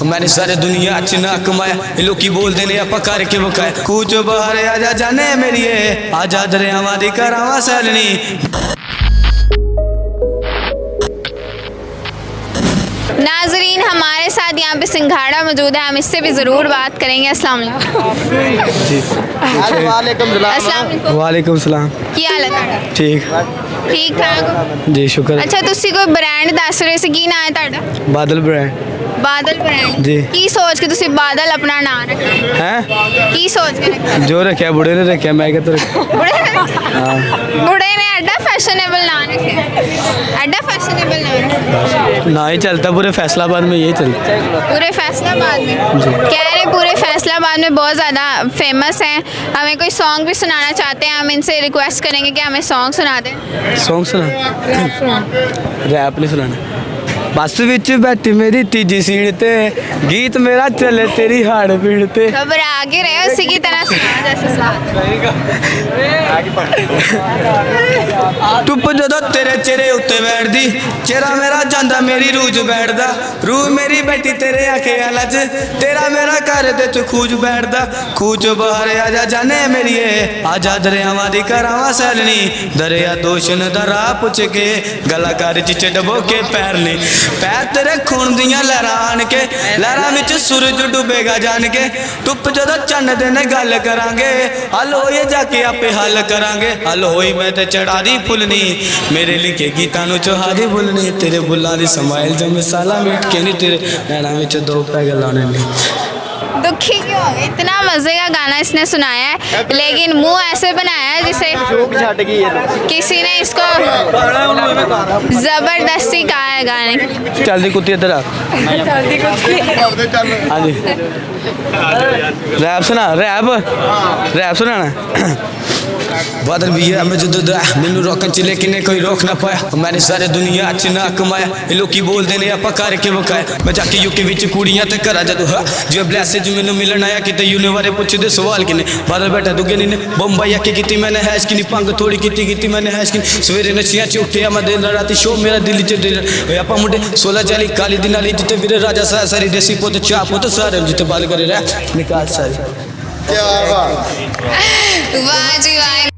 मैंने सारे दुनिया च ना कमाया लोकी बोलते ने आप करके बकाया कूच बाहर आजा जाने मेरी आजा दरियावां दी करावां सैलनी। नाजरीन हमारे साथ यहाँ पे सिंघाड़ा मौजूद है, हम इससे भी ज़रूर बात करेंगे। अस्सलाम वालेकुम। वालेकुम सलाम। की हाल है? ठीक ठीक ठाक जी शुक्र। अच्छा तुसी कोई ब्रांड दस रहे सी, की नाम है ਤੁਹਾਡਾ? बादल ब्रांड बादल ब्रांड जी। की सोच के तुसी बादल अपना नाम रखा हैं की सोच के रखा? जो रखा बुढ़े ने रखा मैं क्या तो बुढ़े ने एडा फैशनेबल नाम रखा, एडा फैशनेबल नाम ना ही चलता पूरे फैसलाबाद में यही चलता। पूरे फैसलाबाद में कह रहे पूरे फैसलाबाद में बहुत ज़्यादा फेमस हैं। हमें कोई सॉन्ग भी सुनाना चाहते हैं, हम इनसे रिक्वेस्ट करेंगे कि हमें सॉन्ग सुना दें। सॉन्ग सुना रैप नहीं सुनाना। बस विच बैठी मेरी तीजी सीट ते गीत मेरा चले तेरी हाड़ पीड़ ते घबरा के रहे उसी की तरह सुना जैसे सुना। धुप जदों तेरे चेहरे उत्ते बैठदी चेहरा मेरा जांदा मेरी रूह च बैठदा रूह मेरी बैठी तेरे आखे अलज तेरा मेरा घर दे च खूज बैठदा खूज बाहर आजा जाने मेरी आजा दरियावां दी करावां सैलनी दरिया दोशन दा राह पुछ के गलाकार च डबो के पैर ने पैर तेरे खून दियां लहरां आन के लहरां विच सूरज डुबेगा जान के धुप जदों चन्न दे ने गल करांगे हल होए जाके आपे हल करांगे हल होई मैं ते चढ़ा दी फुलनी मेरे लिखे गीतां नूं चोहा दी बुलनी तेरे बुल्लां दी समाइल च मिसाला मिट के नहीं तेरे नैणां विच दो पैग लाने नहीं। दुखी क्यों हो गए? इतना मजे का गाना इसने सुनाया है लेकिन मुंह ऐसे बनाया है जिसे किसी ने इसको जबरदस्ती कहा है गाने की। चल दी कुत्ती इधर आ हाँ जी रैप सुना रैप सुनाना। बादल भी है मैं जदों दा मैनू रोकन च लेकिन कोई रोक ना पाया मैंने सारे दुनिया च ना कमाया लोकी बोलते ने आप करके बकाया मैं जाके यूके विच कुड़ियां ते घरा जदों जो ब्लैसेज मैनू मिलन आया किते यूने बारे पुछदे सवाल किने बादल बैठा दुगे ने बम्बई आके कीती मैंने हैश की भंग थोड़ी कीती मैंने हैश की सवेरे नशियां च उठिया मैं दिन राती शो मेरा दिल च आपा मुंडे 16 40 काली दिन वाली जिते वीर राजा सारी देसी पुत चा पुत सारे जिते बाल करे रह निकाल सारी। वाह जी वाह।